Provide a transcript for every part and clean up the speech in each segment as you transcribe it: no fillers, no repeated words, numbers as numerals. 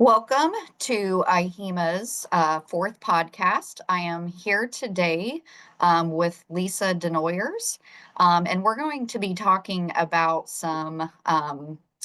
Welcome to IHIMA's fourth podcast. I am here today with Lisa Denoyers, and we're going to be talking about some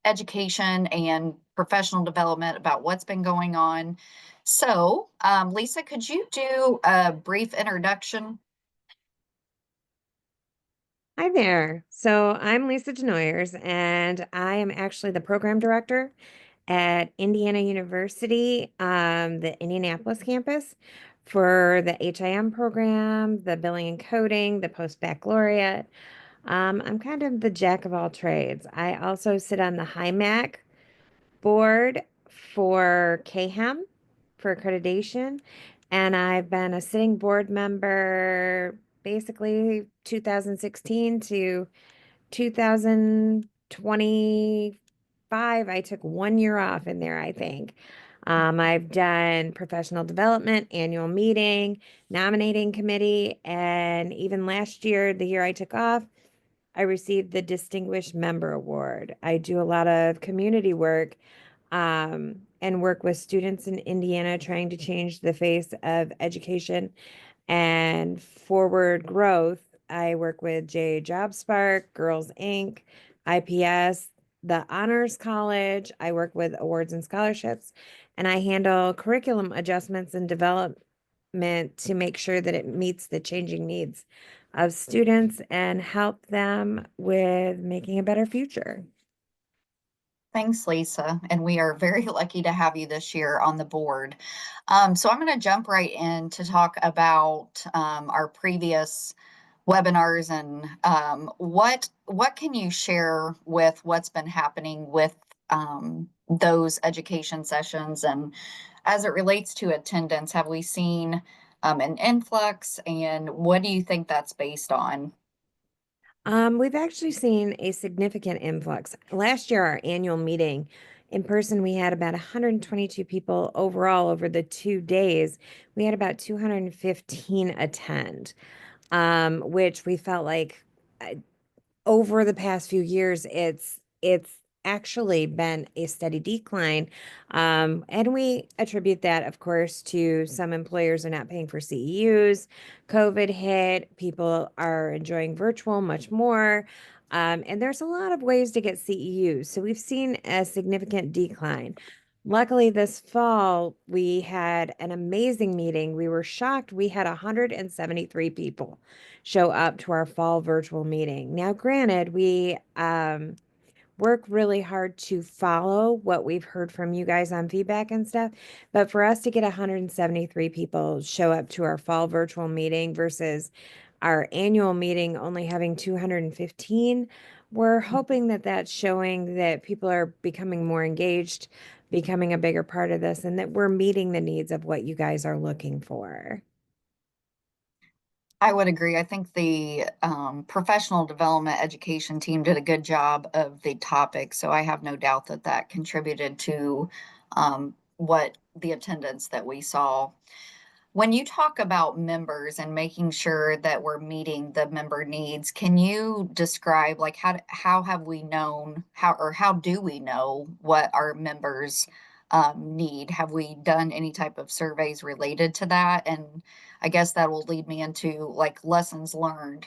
education and professional development about what's been going on. So, Lisa, could you do a brief introduction? Hi there. So I'm Lisa Denoyers, and I am actually the program director at Indiana University, the Indianapolis campus, for the HIM program, the billing and coding, the post-baccalaureate. I'm kind of the jack of all trades. I also sit on the HIMAC board for KHEM for accreditation, and I've been a sitting board member basically 2016 to 2025. I took 1 year off in there, I think. I've done professional development, annual meeting, nominating committee, and even last year, the year I took off, I received the Distinguished Member Award. I do a lot of community work and work with students in Indiana trying to change the face of education and forward growth. I work with J JobSpark, Girls Inc., IPS, the Honors College. I work with awards and scholarships, and I handle curriculum adjustments and development to make sure that it meets the changing needs of students and help them with making a better future. Thanks, Lisa. And we are very lucky to have you this year on the board. So I'm going to jump right in to talk about our previous webinars and what can you share with what's been happening with those education sessions, and as it relates to attendance, have we seen an influx, and what do you think that's based on? We've actually seen a significant influx. Last year, our annual meeting in person, we had about 122 people overall over the 2 days. We had about 215 attend, which we felt like uh, over the past few years, it's actually been a steady decline. And we attribute that, of course, to some employers are not paying for CEUs. COVID hit, people are enjoying virtual much more. And there's a lot of ways to get CEUs. So we've seen a significant decline. Luckily, this fall, we had an amazing meeting. We were shocked. We had 173 people show up to our fall virtual meeting. Now, granted, we work really hard to follow what we've heard from you guys on feedback and stuff, but for us to get 173 people show up to our fall virtual meeting versus our annual meeting only having 215, we're hoping that that's showing that people are becoming more engaged, becoming a bigger part of this, and that we're meeting the needs of what you guys are looking for. I would agree. I think the professional development education team did a good job of the topic, so I have no doubt that that contributed to what the attendance that we saw. When you talk about members and making sure that we're meeting the member needs, can you describe like how have we known how do we know what our members need? Have we done any type of surveys related to that? And I guess that will lead me into like lessons learned,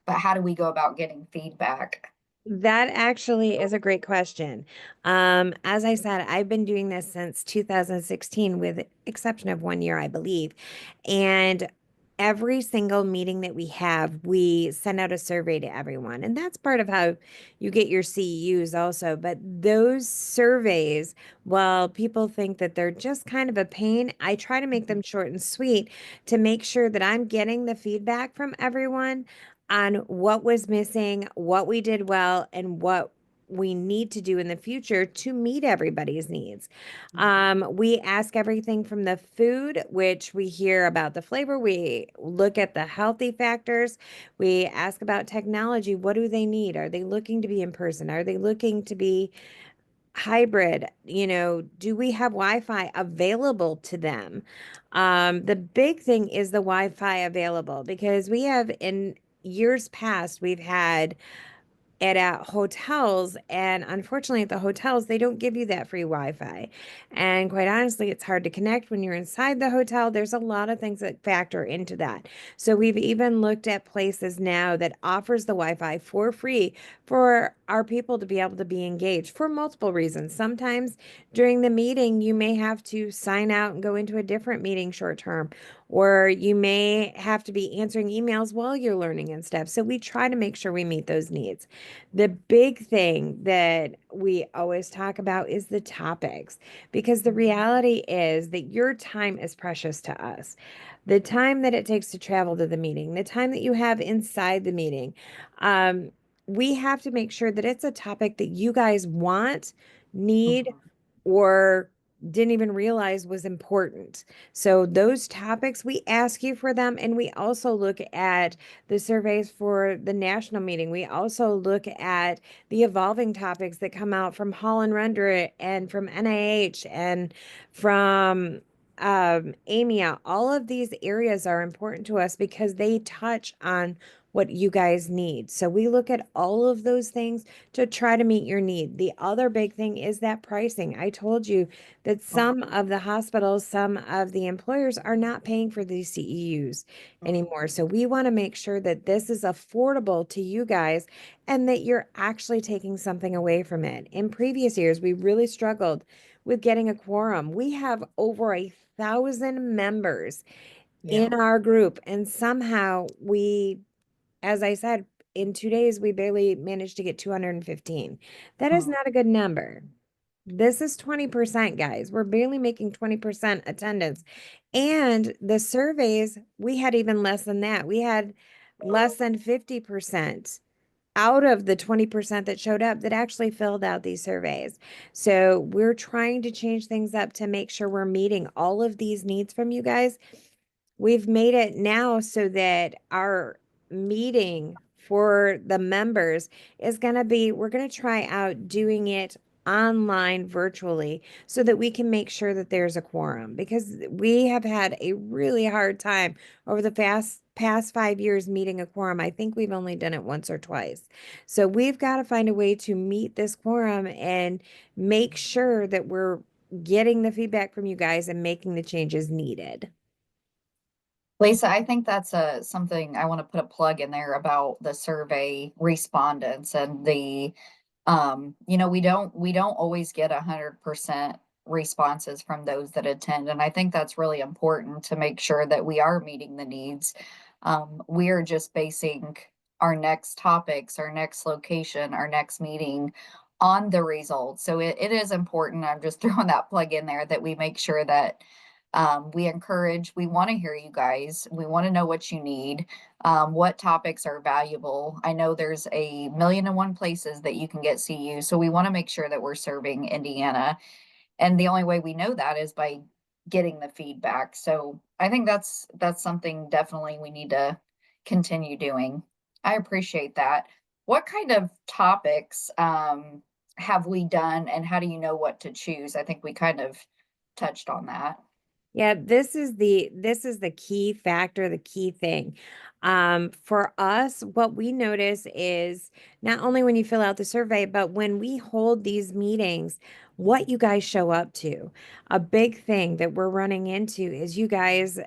but how do we go about getting feedback? That actually is a great question. As I said, I've been doing this since 2016, with exception of 1 year, I believe. And every single meeting that we have, we send out a survey to everyone. And that's part of how you get your CEUs also. But those surveys, while people think that they're just kind of a pain, I try to make them short and sweet to make sure that I'm getting the feedback from everyone on what was missing, what we did well, and what we need to do in the future to meet everybody's needs. We ask everything from the food, which we hear about the flavor. We look at the healthy factors. We ask about technology. What do they need? Are they looking to be in person? Are they looking to be hybrid? Do we have Wi-Fi available to them? The big thing is the Wi-Fi available, because we have in years past, we've had at hotels, and unfortunately at the hotels they don't give you that free Wi-Fi. And quite honestly, it's hard to connect when you're inside the hotel. There's a lot of things that factor into that. So we've even looked at places now that offers the Wi-Fi for free for our people to be able to be engaged for multiple reasons. Sometimes during the meeting you may have to sign out and go into a different meeting short term, or you may have to be answering emails while you're learning and stuff. So we try to make sure we meet those needs. The big thing that we always talk about is the topics, because the reality is that your time is precious to us. The time that it takes to travel to the meeting, the time that you have inside the meeting, um, we have to make sure that it's a topic that you guys want, need, Mhm. or didn't even realize was important. So those topics, we ask you for them, and we also look at the surveys for the national meeting. We also look at the evolving topics that come out from Hall and Render and from NIH and from AMIA. All of these areas are important to us because they touch on what you guys need. So we look at all of those things to try to meet your need. The other big thing is that pricing. I told you that some of the hospitals, some of the employers are not paying for these CEUs anymore. So we want to make sure that this is affordable to you guys and that you're actually taking something away from it. In previous years, we really struggled with getting a quorum. We have over 1,000 members Yeah. in our group, and somehow we, as I said, in 2 days, we barely managed to get 215. That is Mm. not a good number. This is 20%, guys. We're barely making 20% attendance. And the surveys, we had even less than that. We had less than 50% out of the 20% that showed up that actually filled out these surveys. So we're trying to change things up to make sure we're meeting all of these needs from you guys. We've made it now so that our meeting for the members is going to be, we're going to try out doing it online virtually so that we can make sure that there's a quorum, because we have had a really hard time over the past 5 years meeting a quorum. I think we've only done it once or twice. So we've got to find a way to meet this quorum and make sure that we're getting the feedback from you guys and making the changes needed. Lisa, I think that's something I want to put a plug in there about the survey respondents and we don't always get 100% responses from those that attend. And I think that's really important to make sure that we are meeting the needs. We are just basing our next topics, our next location, our next meeting on the results. So it is important. I'm just throwing that plug in there that we make sure that we want to hear you guys. We want to know what you need, what topics are valuable. I know there's a million and one places that you can get CU, so we want to make sure that we're serving Indiana. And the only way we know that is by getting the feedback. So I think that's something definitely we need to continue doing. I appreciate that. What kind of topics have we done, and how do you know what to choose? I think we kind of touched on that. Yeah, this is the key factor, the key thing. For us, what we notice is not only when you fill out the survey, but when we hold these meetings, what you guys show up to. A big thing that we're running into is you guys,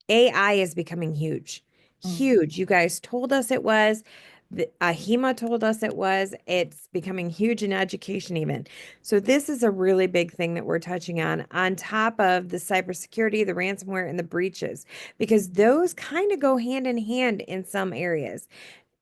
AI is becoming huge. Mm. Huge. You guys told us it was. The IHIMA told us it was. It's becoming huge in education, even. So, this is a really big thing that we're touching on top of the cybersecurity, the ransomware, and the breaches, because those kind of go hand in hand in some areas,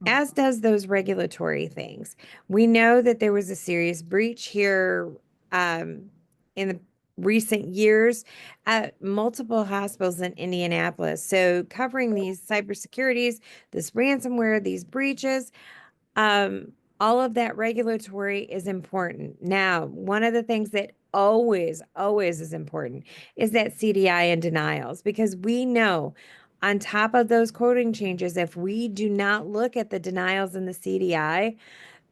as Mhm. does those regulatory things. We know that there was a serious breach here in the recent years at multiple hospitals in Indianapolis. So covering these cybersecurities, this ransomware, these breaches, um, all of that regulatory is important. Now, one of the things that always is important is that CDI and denials, because we know on top of those coding changes, if we do not look at the denials and the CDI,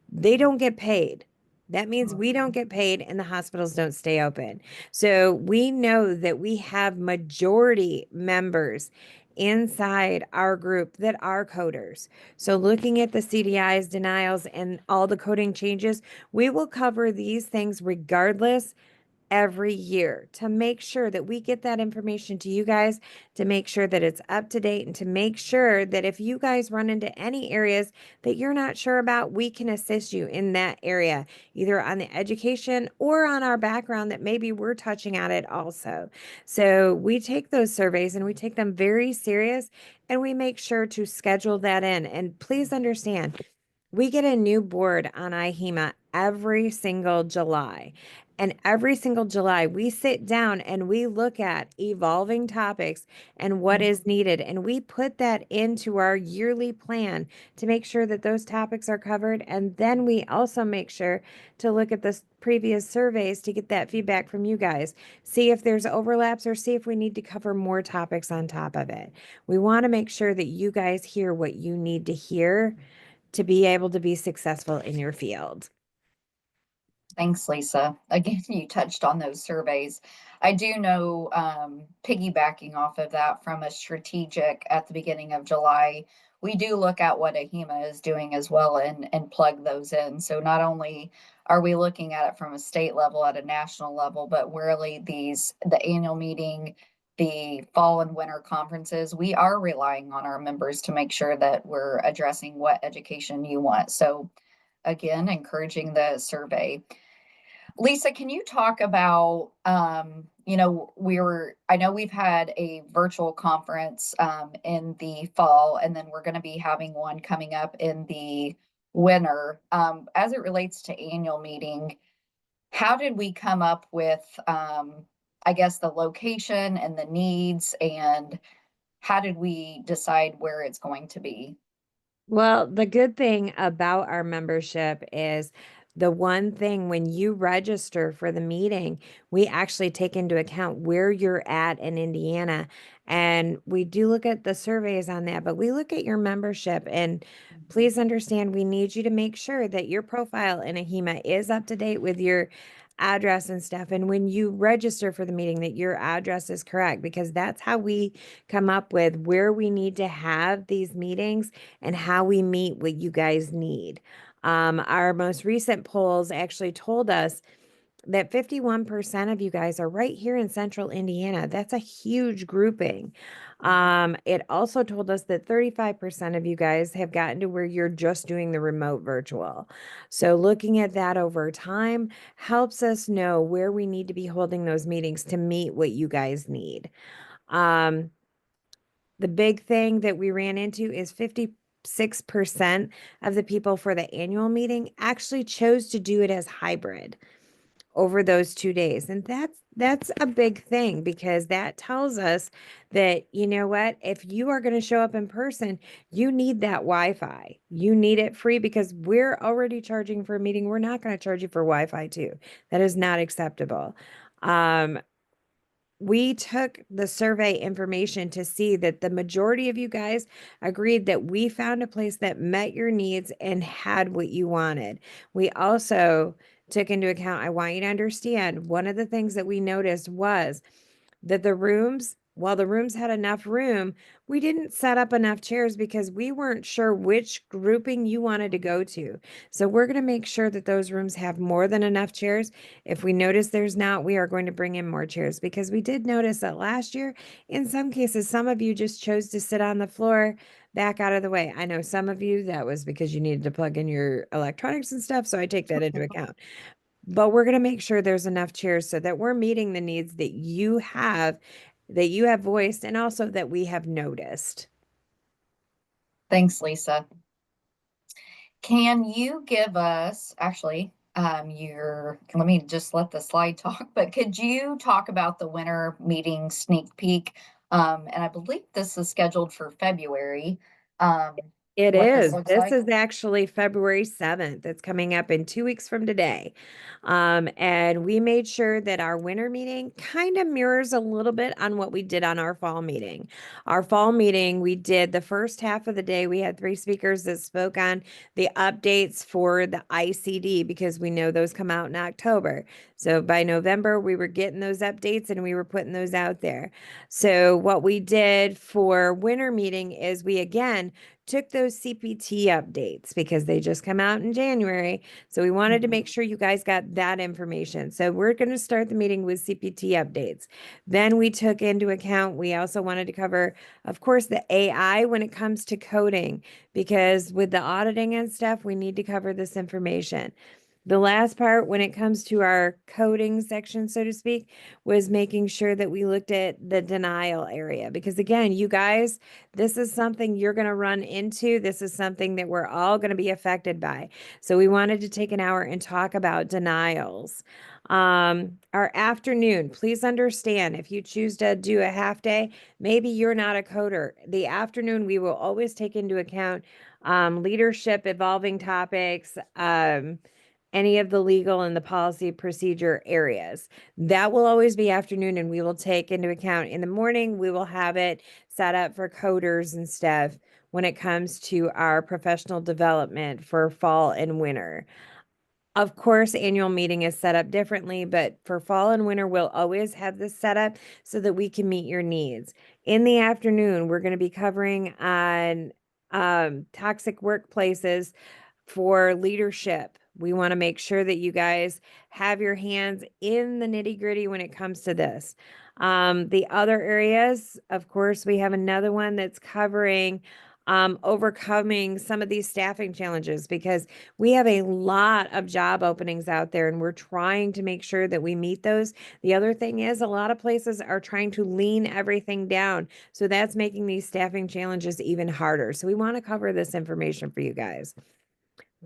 they don't get paid. That means we don't get paid and the hospitals don't stay open. So we know that we have majority members inside our group that are coders. So looking at the CDIs, denials, and all the coding changes, we will cover these things regardless every year to make sure that we get that information to you guys, to make sure that it's up to date, and to make sure that if you guys run into any areas that you're not sure about, we can assist you in that area, either on the education or on our background that maybe we're touching on it also. So we take those surveys and we take them very serious, and we make sure to schedule that in. And please understand, we get a new board on IHIMA every single July. And every single July, we sit down and we look at evolving topics and what is needed. And we put that into our yearly plan to make sure that those topics are covered. And then we also make sure to look at the previous surveys to get that feedback from you guys, see if there's overlaps or see if we need to cover more topics on top of it. We want to make sure that you guys hear what you need to hear to be able to be successful in your field. Thanks, Lisa. Again, you touched on those surveys. I do know, piggybacking off of that from a strategic at the beginning of July, we do look at what IHIMA is doing as well and plug those in. So not only are we looking at it from a state level, at a national level, but really the annual meeting, the fall and winter conferences, we are relying on our members to make sure that we're addressing what education you want. So again, encouraging the survey. Lisa, can you talk about, I know we've had a virtual conference in the fall, and then we're going to be having one coming up in the winter. As it relates to annual meeting, how did we come up with, I guess, the location and the needs, and how did we decide where it's going to be? Well, the good thing about our membership is the one thing when you register for the meeting, we actually take into account where you're at in Indiana. And we do look at the surveys on that, but we look at your membership. And please understand, we need you to make sure that your profile in AHIMA is up to date with your address and stuff. And when you register for the meeting, that your address is correct, because that's how we come up with where we need to have these meetings and how we meet what you guys need. Our most recent polls actually told us that 51% of you guys are right here in central Indiana. That's a huge grouping. It also told us that 35% of you guys have gotten to where you're just doing the remote virtual. So looking at that over time helps us know where we need to be holding those meetings to meet what you guys need. Um, the big thing that we ran into is 56% of the people for the annual meeting actually chose to do it as hybrid over those 2 days. And that's a big thing, because that tells us that, you know what, if you are going to show up in person, you need that Wi-Fi. You need it free, because we're already charging for a meeting. We're not going to charge you for Wi-Fi too. That is not acceptable. We took the survey information to see that the majority of you guys agreed that we found a place that met your needs and had what you wanted. We also took into account, I want you to understand, one of the things that we noticed was that the rooms, while the rooms had enough room, we didn't set up enough chairs because we weren't sure which grouping you wanted to go to. So we're going to make sure that those rooms have more than enough chairs. If we notice there's not, we are going to bring in more chairs, because we did notice that last year, in some cases, some of you just chose to sit on the floor back out of the way. I know some of you, that was because you needed to plug in your electronics and stuff. So I take that into account. But we're going to make sure there's enough chairs so that we're meeting the needs that you have voiced, and also that we have noticed. Thanks, Lisa. Can you give us, actually, let me just let the slide talk, but could you talk about the winter meeting sneak peek? And I believe this is scheduled for February. Um, It what this is. looks This like? is actually February 7th. It's coming up in 2 weeks from today. And we made sure that our winter meeting kind of mirrors a little bit on what we did on our fall meeting. Our fall meeting, we did the first half of the day. We had three speakers that spoke on the updates for the ICD because we know those come out in October. So by November, we were getting those updates and we were putting those out there. So what we did for winter meeting is we again took those CPT updates because they just come out in January. So we wanted to make Mhm. sure you guys got that information. So we're going to start the meeting with CPT updates. Then we took into account, we also wanted to cover, of course, the AI when it comes to coding, because with the auditing and stuff, we need to cover this information. The last part, when it comes to our coding section, so to speak, was making sure that we looked at the denial area. Because again, you guys, this is something you're going to run into. This is something that we're all going to be affected by. So we wanted to take an hour and talk about denials. Our afternoon, please understand if you choose to do a half day, maybe you're not a coder. The afternoon, we will always take into account leadership, evolving topics, any of the legal and the policy procedure areas. That will always be afternoon, and we will take into account in the morning. We will have it set up for coders and stuff when it comes to our professional development for fall and winter. Of course, annual meeting is set up differently, but for fall and winter, we'll always have this set up so that we can meet your needs. In the afternoon, we're going to be covering on toxic workplaces for leadership. We want to make sure that you guys have your hands in the nitty gritty when it comes to this. The other areas, of course, we have another one that's covering overcoming some of these staffing challenges because we have a lot of job openings out there and we're trying to make sure that we meet those. The other thing is a lot of places are trying to lean everything down. So that's making these staffing challenges even harder. So we want to cover this information for you guys.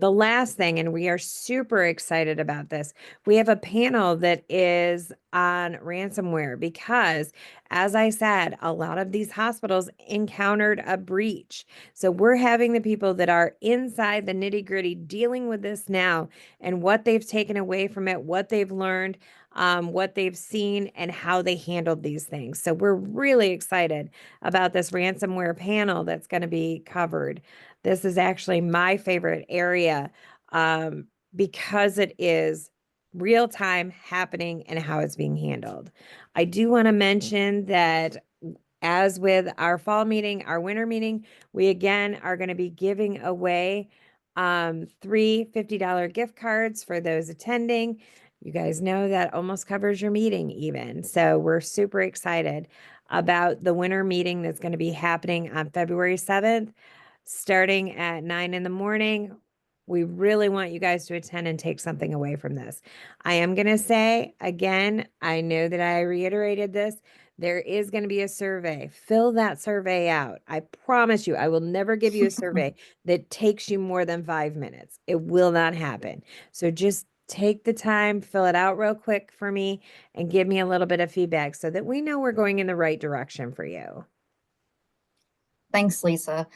The last thing, and we are super excited about this, we have a panel that is on ransomware because, as I said, a lot of these hospitals encountered a breach. So we're having the people that are inside the nitty gritty dealing with this now and what they've taken away from it, what they've learned, what they've seen, and how they handled these things. So we're really excited about this ransomware panel that's going to be covered. This is actually my favorite area um, because it is real time happening and how it's being handled. I do want to mention that as with our fall meeting, our winter meeting, we again are going to be giving away three $50 gift cards for those attending. You guys know that almost covers your meeting even. So we're super excited about the winter meeting that's going to be happening on February 7th, starting at 9 in the morning. We really want you guys to attend and take something away from this. I am going to say again, I know that I reiterated this. There is going to be a survey. Fill that survey out. I promise you, I will never give you a survey that takes you more than 5 minutes. It will not happen. So just take the time, fill it out real quick for me, and give me a little bit of feedback so that we know we're going in the right direction for you. Thanks, Lisa.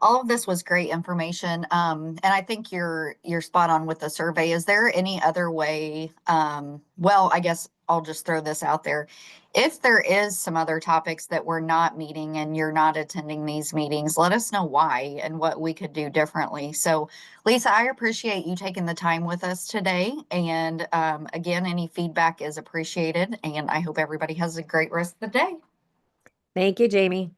All of this was great information. And I think you're spot on with the survey. Is there any other way? Well, I guess I'll just throw this out there. If there is some other topics that we're not meeting and you're not attending these meetings, let us know why and what we could do differently. So, Lisa, I appreciate you taking the time with us today. And again, any feedback is appreciated. And I hope everybody has a great rest of the day. Thank you, Jamie.